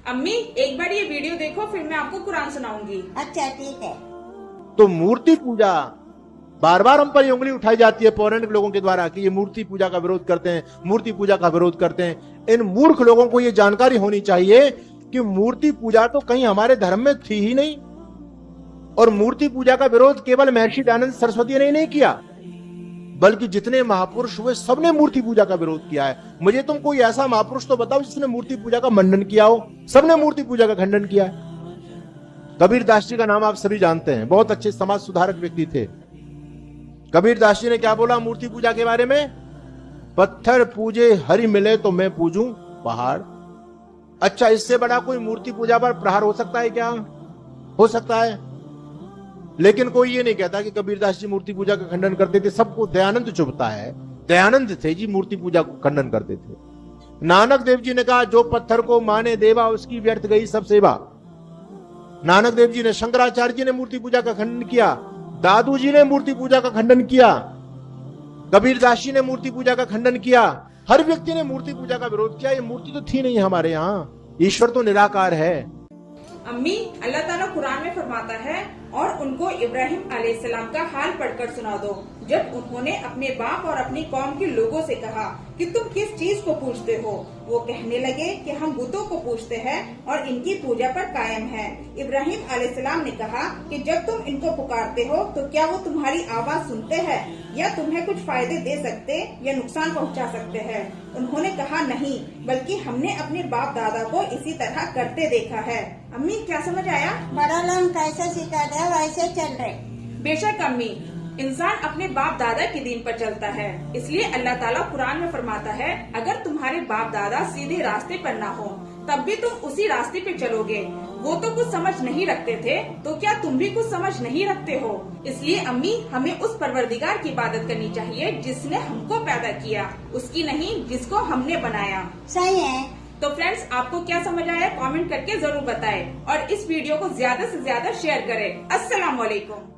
अम्मी एक बार ये वीडियो देखो, फिर मैं आपको कुरान सुनाऊंगी। अच्छा ठीक है। तो मूर्ति पूजा बार बार हम पर ये उंगली उठाई जाती है पौराणिक लोगों के द्वारा कि ये मूर्ति पूजा का विरोध करते हैं, मूर्ति पूजा का विरोध करते हैं। इन मूर्ख लोगों को ये जानकारी होनी चाहिए कि मूर्ति पूजा तो कहीं हमारे धर्म में थी ही नहीं, और मूर्ति पूजा का विरोध केवल महर्षि दयानंद सरस्वती ने नहीं किया, बल्कि जितने महापुरुष हुए सबने मूर्ति पूजा का विरोध किया है। मुझे तुम कोई ऐसा महापुरुष तो बताओ जिसने मूर्ति पूजा का मंडन किया हो। सबने मूर्ति पूजा का खंडन किया है। कबीर दास जी का नाम आप सभी जानते हैं, बहुत अच्छे समाज सुधारक व्यक्ति थे। कबीर दास जी ने क्या बोला मूर्ति पूजा के बारे में? पत्थर पूजे हरि मिले तो मैं पूजूं पहाड़। अच्छा, इससे बड़ा कोई मूर्ति पूजा पर प्रहार हो सकता है क्या? हो सकता है। लेकिन कोई ये नहीं कहता कि कबीरदास जी मूर्ति पूजा का खंडन करते थे। सबको दयानंद चुभता है। दयानंद थे जी, मूर्ति पूजा को खंडन करते थे। नानक देव जी ने कहा जो पत्थर को माने देवा उसकी व्यर्थ गई सब सेवा। नानक देव जी ने, शंकराचार्य जी ने मूर्ति पूजा का खंडन किया, दादू जी ने मूर्ति पूजा का खंडन किया, कबीरदास जी ने मूर्ति पूजा का खंडन किया। हर व्यक्ति ने मूर्ति पूजा का विरोध किया। ये मूर्ति तो थी नहीं हमारे यहाँ, ईश्वर तो निराकार है। अम्मी, अल्लाह ताला कुरान में फरमाता है, और उनको इब्राहिम अलैहिस्सलाम का हाल पढ़कर सुना दो, जब उन्होंने अपने बाप और अपनी कौम के लोगों से कहा कि तुम किस चीज को पूछते हो। वो कहने लगे कि हम बुतों को पूछते हैं और इनकी पूजा पर कायम है। इब्राहिम अलैहिस्सलाम ने कहा कि जब तुम इनको पुकारते हो तो क्या वो तुम्हारी आवाज सुनते हैं या तुम्हें कुछ फायदे दे सकते या नुकसान पहुंचा सकते हैं? उन्होंने कहा नहीं, बल्कि हमने अपने बाप दादा को इसी तरह करते देखा है। अम्मी, क्या समझ आया? बड़ा लोग कैसे सिखाते हैं वैसे चल रहे। बेशक अम्मी, इंसान अपने बाप दादा के दीन पर चलता है, इसलिए अल्लाह ताला कुरान में फरमाता है अगर तुम्हारे बाप दादा सीधे रास्ते पर ना हो तब भी तुम उसी रास्ते पे चलोगे। वो तो कुछ समझ नहीं रखते थे, तो क्या तुम भी कुछ समझ नहीं रखते हो? इसलिए अम्मी, हमें उस परवरदिगार की इबादत करनी चाहिए जिसने हमको पैदा किया, उसकी नहीं जिसको हमने बनाया। सही है। तो फ्रेंड्स, आपको क्या समझ आया कमेंट करके जरूर बताएं और इस वीडियो को ज्यादा से ज्यादा शेयर करें। अस्सलाम वालेकुम।